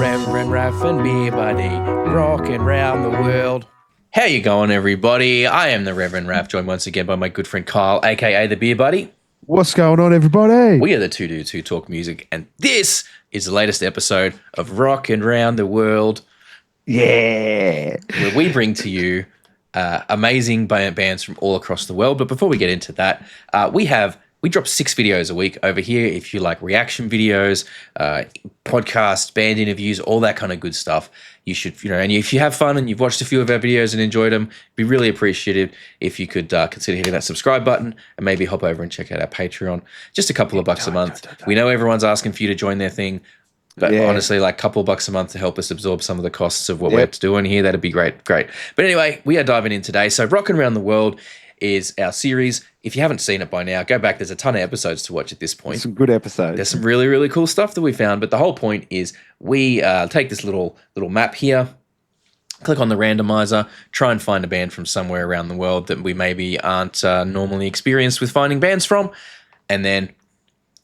Reverend Raff and Beer Buddy, rocking round the world. How you going, everybody? I am the Reverend Raff, joined once again by my good friend Kyle, aka the Beer Buddy. What's going on, everybody? We are the two dudes who talk music, and this is the latest episode of Rockin' Round the World. Yeah. Where we bring to you amazing bands from all across the world. But before we get into that, we drop 6 videos a week over here. If you like reaction videos, podcasts, band interviews, all that kind of good stuff, you should, and if you have fun and you've watched a few of our videos and enjoyed them, it'd be really appreciative if you could consider hitting that subscribe button and maybe hop over and check out our Patreon. Just a couple of bucks a month. We know everyone's asking for you to join their thing, but honestly, like a couple of bucks a month to help us absorb some of the costs of what we're doing here, that'd be great. But anyway, we are diving in today. So Rockin' Around the World is our series. If you haven't seen it by now, go back. There's a ton of episodes to watch at this point. Some good episodes. There's some really, really cool stuff that we found. But the whole point is we take this little map here, click on the randomizer, try and find a band from somewhere around the world that we maybe aren't normally experienced with finding bands from. And then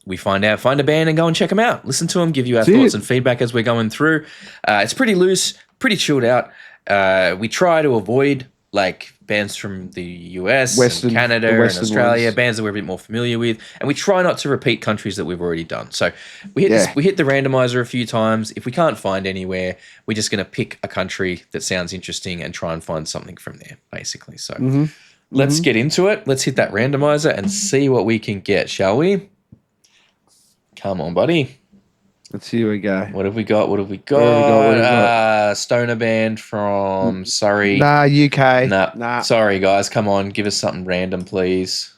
we find a band and go and check them out. Listen to them, give you our thoughts and feedback as we're going through. It's pretty loose, pretty chilled out. We try to avoid like bands from the US and Canada and Australia, bands that we're a bit more familiar with, and we try not to repeat countries that we've already done. So we hit the randomizer a few times. If we can't find anywhere, we're just going to pick a country that sounds interesting and try and find something from there, basically. So let's get into it. Let's hit that randomizer and see what we can get, shall we? Come on, buddy. Let's see where we go. What have we got? Stoner band from Surrey. Nah, UK. Nah. Sorry, guys. Come on. Give us something random, please.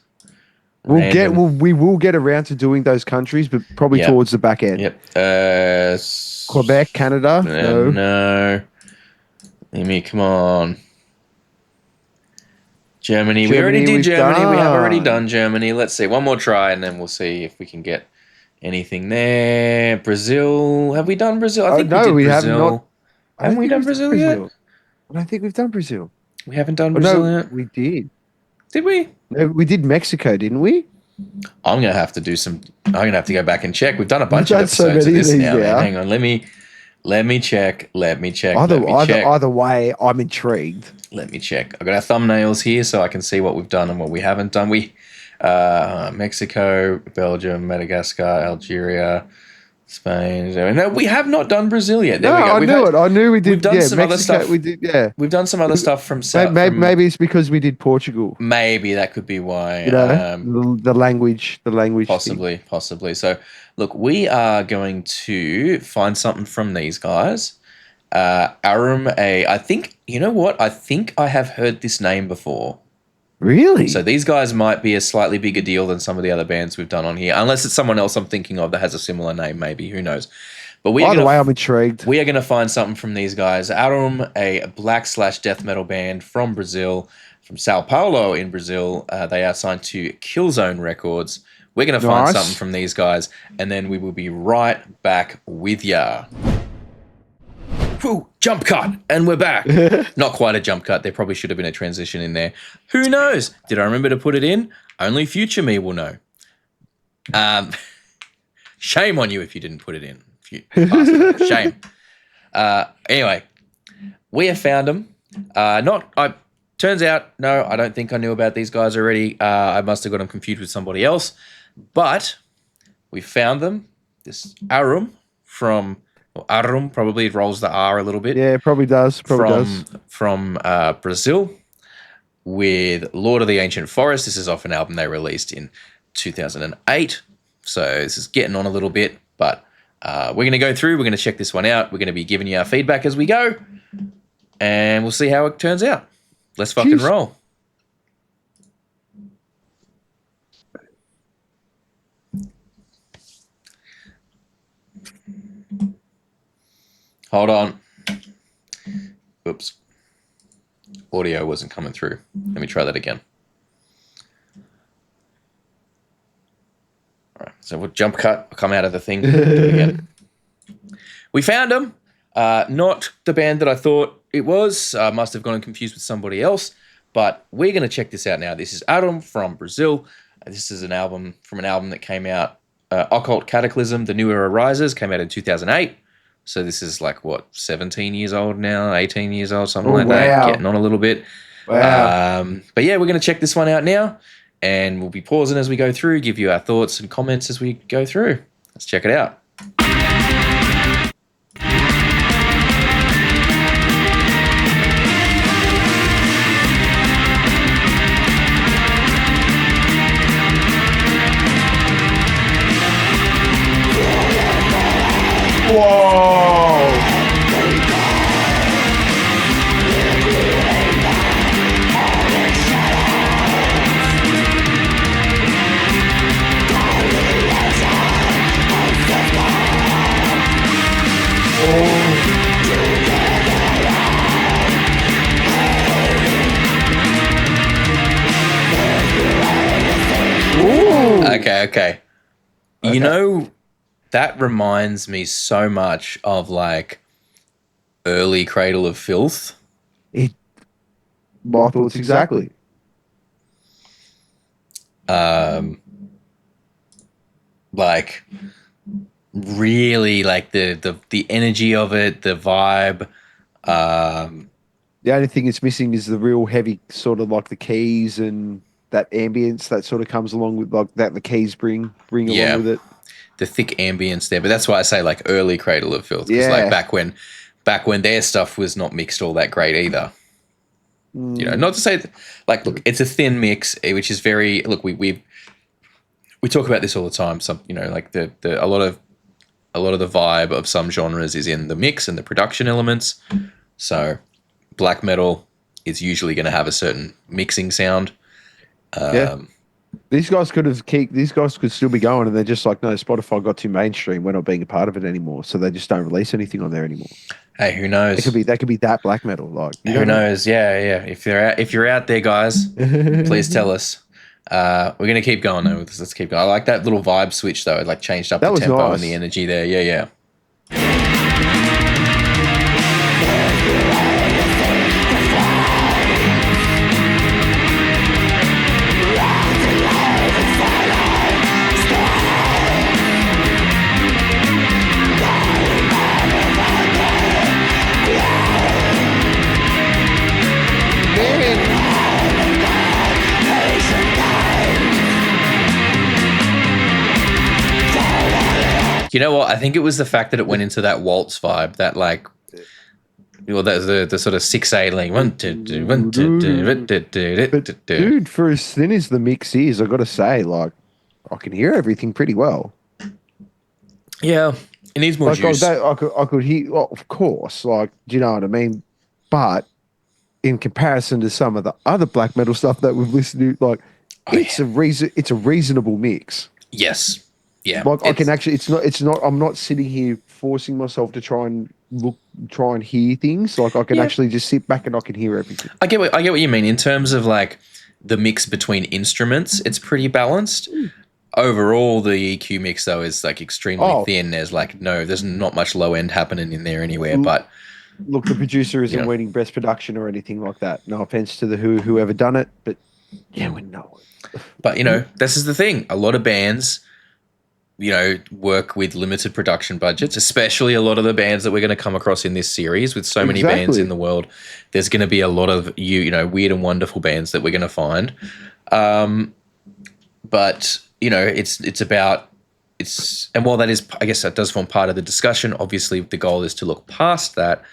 We will get around to doing those countries, but probably towards the back end. Yep. Quebec, Canada. No. Come on. Germany. We already did Germany. We have already done Germany. Let's see. One more try, and then we'll see if we can get anything there. Brazil. Have we done Brazil? I think we did Brazil. Haven't we done Brazil yet? I don't think we've done Brazil. We haven't done Brazil yet? We did. Did we? No, we did Mexico, didn't we? I'm going to have to go back and check. We've done a bunch of episodes of this now. Hang on. Let me check. Either way, I'm intrigued. Let me check. I've got our thumbnails here so I can see what we've done and what we haven't done. Mexico, Belgium, Madagascar, Algeria, Spain. No, we have not done Brazil yet. There we go. I knew we did. We've done some Mexico, other stuff. We did. Yeah, we've done some other stuff from South. Maybe it's because we did Portugal. Maybe that could be why. The language. Possibly. So, look, we are going to find something from these guys. Arum. I think I have heard this name before. Really? So these guys might be a slightly bigger deal than some of the other bands we've done on here, unless it's someone else I'm thinking of that has a similar name, maybe. Who knows? But either way, I'm intrigued. We are going to find something from these guys. Arum, a black/death metal band from Brazil, from Sao Paulo in Brazil. They are signed to Killzone Records. We're going to find something from these guys, and then we will be right back with ya. Whew, jump cut, and we're back. Not quite a jump cut. There probably should have been a transition in there. Who knows? Did I remember to put it in? Only future me will know. Shame on you if you didn't put it in. Shame. Anyway, we have found them. Turns out, no, I don't think I knew about these guys already. I must have got them confused with somebody else. But we found them. This Arum from... Arum, probably it rolls the R a little bit. Yeah, it probably does. From Brazil with Lord of the Ancient Forest. This is off an album they released in 2008. So this is getting on a little bit, but we're going to go through. We're going to check this one out. We're going to be giving you our feedback as we go, and we'll see how it turns out. Let's fucking roll. Hold on. Oops. Audio wasn't coming through. Let me try that again. All right. So we'll jump cut. I'll come out of the thing. Do it again. We found them. Not the band that I thought it was. I must have gone confused with somebody else. But we're going to check this out now. This is Arum from Brazil. This is an album that came out, Occult Cataclysm, The New Era Rises, came out in 2008. So this is like what, 17 years old now, 18 years old, something Oh, like that. wow. Getting on a little bit. Wow. But yeah, we're going to check this one out now, and we'll be pausing as we go through, give you our thoughts and comments as we go through. Let's check it out. Whoa. Okay. You know, that reminds me so much of like early Cradle of Filth. My thoughts exactly. Like really like the energy of it, the vibe. The only thing it's missing is the real heavy sort of like the keys and that ambience that sort of comes along with like that the keys bring along with it. The thick ambience there, but that's why I say like early Cradle of Filth, because like back when their stuff was not mixed all that great either. You know, not to say that, like, look, it's a thin mix, which is very, look, we talk about this all the time. Some, you know, like a lot of the vibe of some genres is in the mix and the production elements. So black metal is usually going to have a certain mixing sound. These guys could still be going, and they're just like, no, Spotify got too mainstream. We're not being a part of it anymore, so they just don't release anything on there anymore. Hey, who knows? That could be that black metal. Like, who knows? Yeah. If you're out there, guys, please tell us. We're gonna keep going though. Let's keep going. I like that little vibe switch though. It like changed up the tempo and the energy there. Yeah. You know what? I think it was the fact that it went into that waltz vibe, that like, well, the sort of 6/8 link. 1 2 2 1 2 2. Dude, for as thin as the mix is, I got to say, like, I can hear everything pretty well. Yeah, it needs more juice. I could hear, well, of course, like, do you know what I mean? But in comparison to some of the other black metal stuff that we've listened to, like, it's a reasonable mix. Yes. Yeah. Like I can actually, it's not. I'm not sitting here forcing myself to try and hear things. Like I can actually just sit back and I can hear everything. I get what you mean in terms of like the mix between instruments. It's pretty balanced. Overall, the EQ mix though is like extremely thin. There's not much low end happening in there anywhere. But look, the producer isn't winning best production or anything like that. No offense to whoever done it, but yeah, we know it. But you know, this is the thing. A lot of bands, you know, work with limited production budgets, especially a lot of the bands that we're going to come across in this series with so many bands in the world. There's going to be a lot of, you know, weird and wonderful bands that we're going to find. But, you know, and while that is, I guess that does form part of the discussion, obviously the goal is to look past that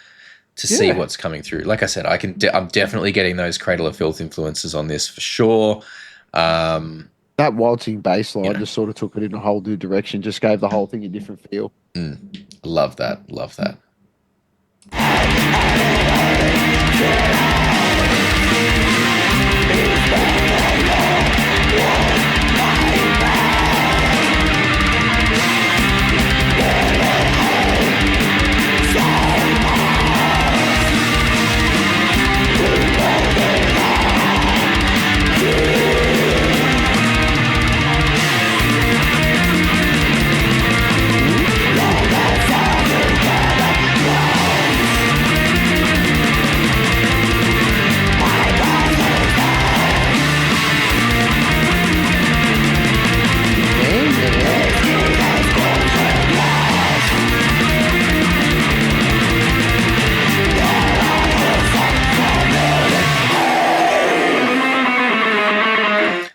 to see what's coming through. Like I said, I'm definitely getting those Cradle of Filth influences on this for sure. That waltzing bass line just sort of took it in a whole new direction, just gave the whole thing a different feel. Love that.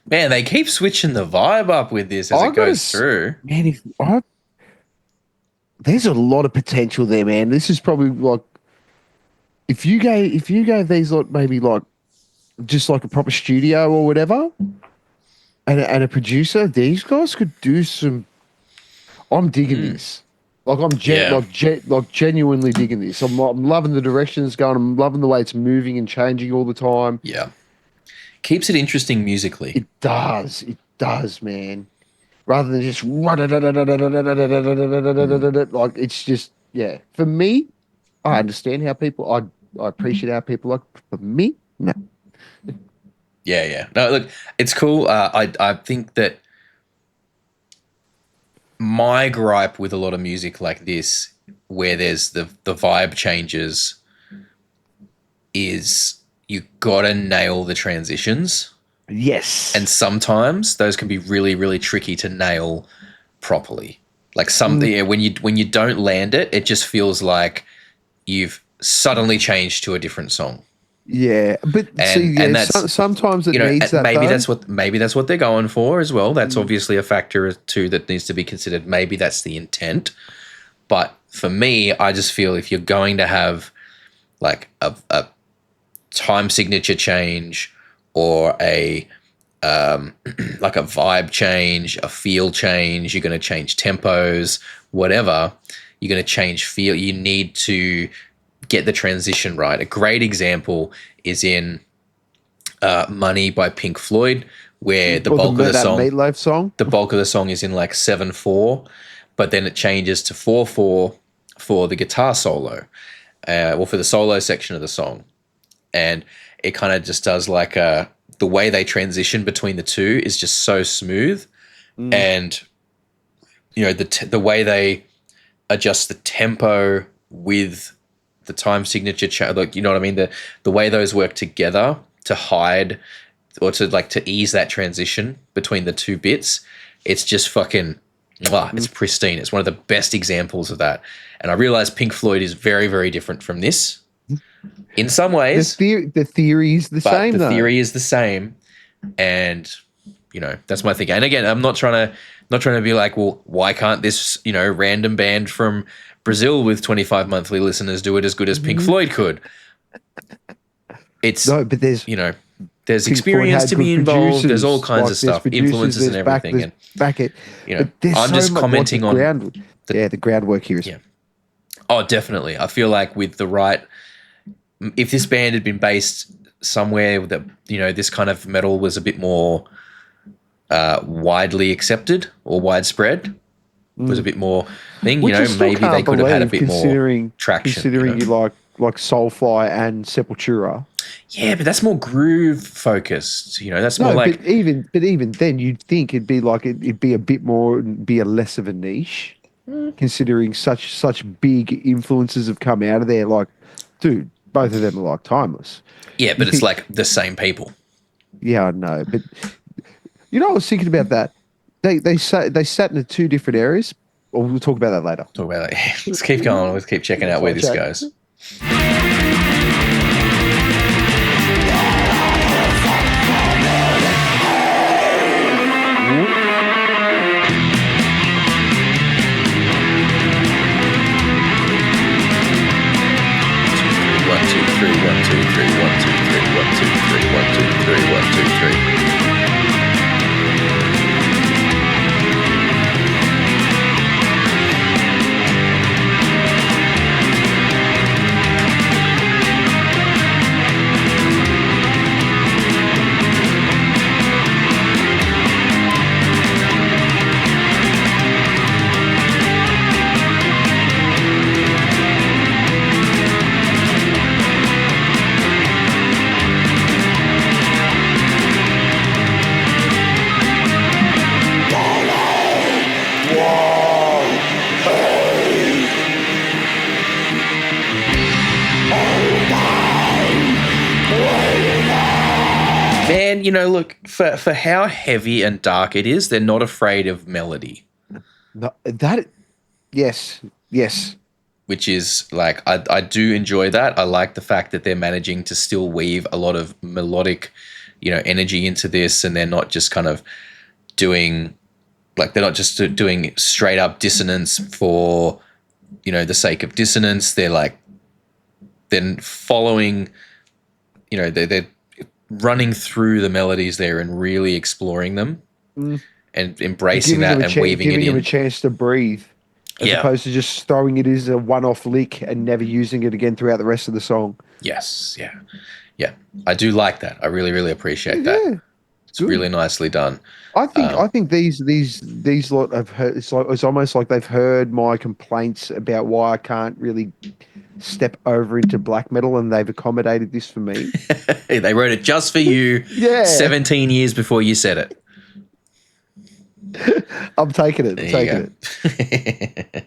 Man, they keep switching the vibe up with this as I it gotta, goes through. man. There's a lot of potential there, man. This is probably like if you gave these like maybe like just like a proper studio or whatever, and a producer, these guys could do some. I'm digging this. Like Yeah. like genuinely digging this. I'm loving the direction it's going. I'm loving the way it's moving and changing all the time. Yeah. Keeps it interesting musically. It does. It does, man. Rather than just like it's just yeah. For me, I understand how people. I appreciate how people like. For me, no. Yeah, yeah. No, look, it's cool. I think that my gripe with a lot of music like this, where there's the vibe changes, is you gotta nail the transitions. Yes. And sometimes those can be really, really tricky to nail properly. Like something when you don't land it, it just feels like you've suddenly changed to a different song. Yeah, but see, And yeah, that's sometimes it needs that maybe though. that's what they're going for as well. That's obviously a factor too that needs to be considered. Maybe that's the intent. But for me, I just feel if you're going to have like a time signature change or a like a vibe change, a feel change, you're going to change tempos, whatever, you're going to change feel. You need to get the transition right. A great example is in Money by Pink Floyd, where Or that Meatloaf song. the bulk of the song is in like 7/4, but then it changes to 4/4 for the guitar solo, or for the solo section of the song. And it kind of just does like the way they transition between the two is just so smooth. And the way they adjust the tempo with the time signature like, you know what I mean, the way those work together to hide or to ease that transition between the two bits, it's just fucking it's pristine. It's one of the best examples of that. And I realize Pink Floyd is very, very different from this in some ways. The theory is the But same the though. theory is the same, and that's my thing. And again, I'm not trying to be like, well, why can't this random band from Brazil with 25 monthly listeners do it as good as Pink Floyd could? It's No, but there's there's Pink Floyd experience had to be good involved. There's all producers, kinds like, of stuff, influences and everything. And back it. But there's I'm so just much, commenting the on ground. The groundwork here is. Yeah. Oh, definitely. I feel like with the right, if this band had been based somewhere that this kind of metal was a bit more widely accepted or widespread, was a bit more thing. Which I still Maybe can't they could have had a believe, bit more traction. Considering you like Soulfly and Sepultura. Yeah, but that's more groove focused. That's more like. But even then, you'd think it'd be like it'd be a bit more, be a less of a niche, considering such big influences have come out of there. Like, dude, both of them are like timeless. Yeah, but it's like the same people. Yeah, I know, but I was thinking about that. They sat in the two different areas. Or we'll talk about that later. Talk about that. Let's keep going. Let's keep checking out where this goes. Man, look, for how heavy and dark it is, they're not afraid of melody. No, yes. Which is like, I do enjoy that. I like the fact that they're managing to still weave a lot of melodic energy into this, and they're not just kind of doing they're not just doing straight up dissonance for the sake of dissonance. They're like then following, they're running through the melodies there and really exploring them and embracing that and weaving it in. Giving them a chance to breathe, as opposed to just throwing it as a one-off lick and never using it again throughout the rest of the song. Yes, yeah. I do like that. I really, really appreciate that. It's really nicely done. I think these lot have heard. It's almost like they've heard my complaints about why I can't really step over into black metal, and they've accommodated this for me. They wrote it just for you. 17 years before you said it. I'm taking it. I'm taking it.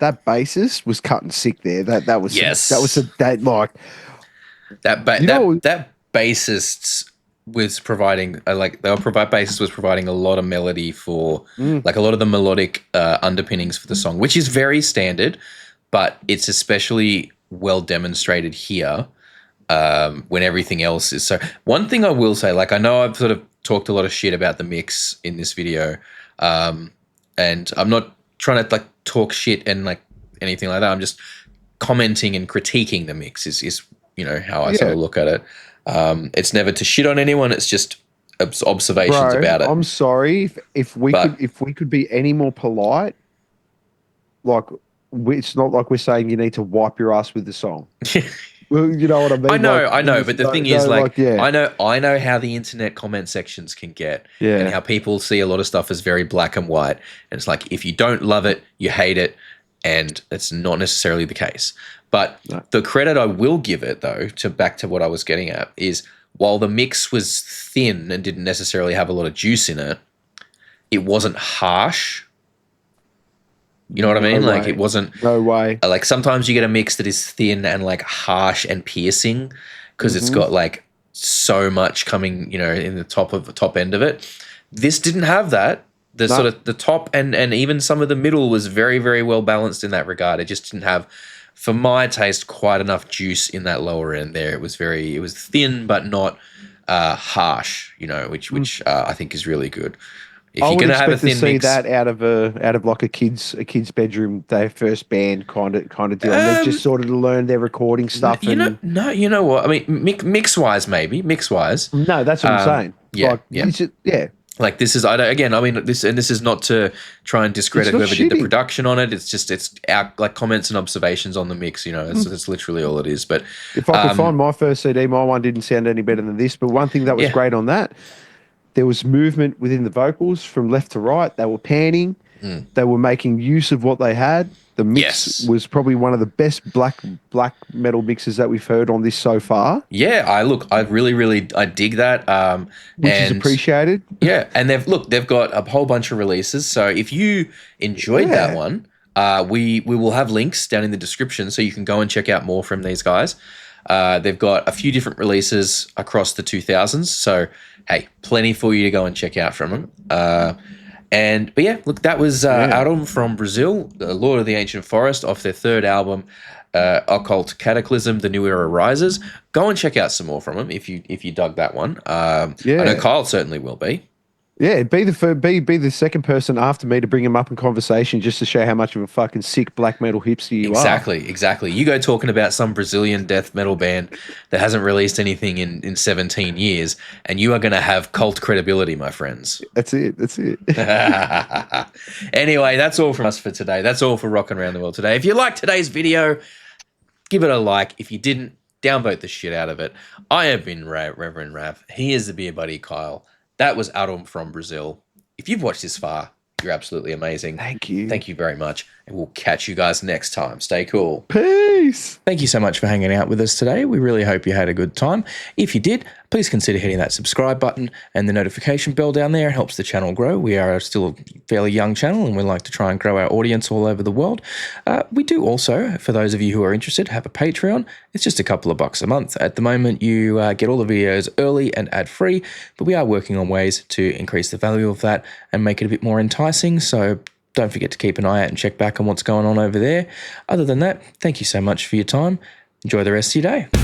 That bassist was cutting sick there. That was that bassist was providing bassist was providing a lot of melody for like a lot of the melodic underpinnings for the song, which is very standard, but it's especially well demonstrated here when everything else is. So one thing I will say, like I know I've sort of talked a lot of shit about the mix in this video, and I'm not trying to like talk shit and like anything like that. I'm just commenting and critiquing the mix is how I sort of look at it. It's never to shit on anyone. It's just observations about it. I'm sorry if we could be any more polite. Like it's not like we're saying you need to wipe your ass with the song. Well, you know what I mean. I know, but the thing is, I know how the internet comment sections can get, and how people see a lot of stuff as very black and white. And it's like if you don't love it, you hate it, and it's not necessarily the case. But the credit I will give it, though, back to what I was getting at, is while the mix was thin and didn't necessarily have a lot of juice in it, it wasn't harsh. You know what I mean? Like it wasn't. No way. Like sometimes you get a mix that is thin and like harsh and piercing because it's got like so much coming, in the top end of it. This didn't have that. Sort of the top and even some of the middle was very, very well balanced in that regard. It just didn't have, for my taste, quite enough juice in that lower end there. It was thin but not harsh, which I think is really good. If I you're would gonna have a expect to thin see mix, that out of like a kid's bedroom, their first band kind of deal. They've just sort of learned their recording stuff. You know what? I mean, mix wise, maybe mix wise. No, that's what I'm saying. Yeah. Like this is this is not to try and discredit whoever did the production on it. It's our like comments and observations on the mix. It's literally all it is. But if I could find my first CD, my one didn't sound any better than this. But one thing that was great on that, there was movement within the vocals from left to right. They were panning. They were making use of what they had. The mix was probably one of the best black metal mixes that we've heard on this so far. Yeah, I really dig that. Which is appreciated. Yeah, and they've got a whole bunch of releases. So if you enjoyed that one, we will have links down in the description so you can go and check out more from these guys. They've got a few different releases across the 2000s. So, hey, plenty for you to go and check out from them. But yeah, look, that was Arum from Brazil, the Lord of the Ancient Forest, off their third album, Occult Cataclysm, The New Era Rises. Go and check out some more from them if you dug that one. I know Kyle certainly will be. Yeah, be the second person after me to bring him up in conversation just to show how much of a fucking sick black metal hipster you are. Exactly. You go talking about some Brazilian death metal band that hasn't released anything in 17 years, and you are going to have cult credibility, my friends. That's it. Anyway, that's all from us for today. That's all for Rockin' Around the World today. If you liked today's video, give it a like. If you didn't, downvote the shit out of it. I have been Reverend Rav. He is the beer buddy Kyle. That was Arum from Brazil. If you've watched this far, you're absolutely amazing. Thank you. Thank you very much. And we'll catch you guys next time. Stay cool. Peace. Thank you so much for hanging out with us today. We really hope you had a good time. If you did, please consider hitting that subscribe button and the notification bell down there. It helps the channel grow. We are still a fairly young channel and we like to try and grow our audience all over the world. We do also, for those of you who are interested, have a Patreon. It's just a couple of bucks a month. At the moment, you get all the videos early and ad-free, but we are working on ways to increase the value of that and make it a bit more enticing. So don't forget to keep an eye out and check back on what's going on over there. Other than that, thank you so much for your time. Enjoy the rest of your day.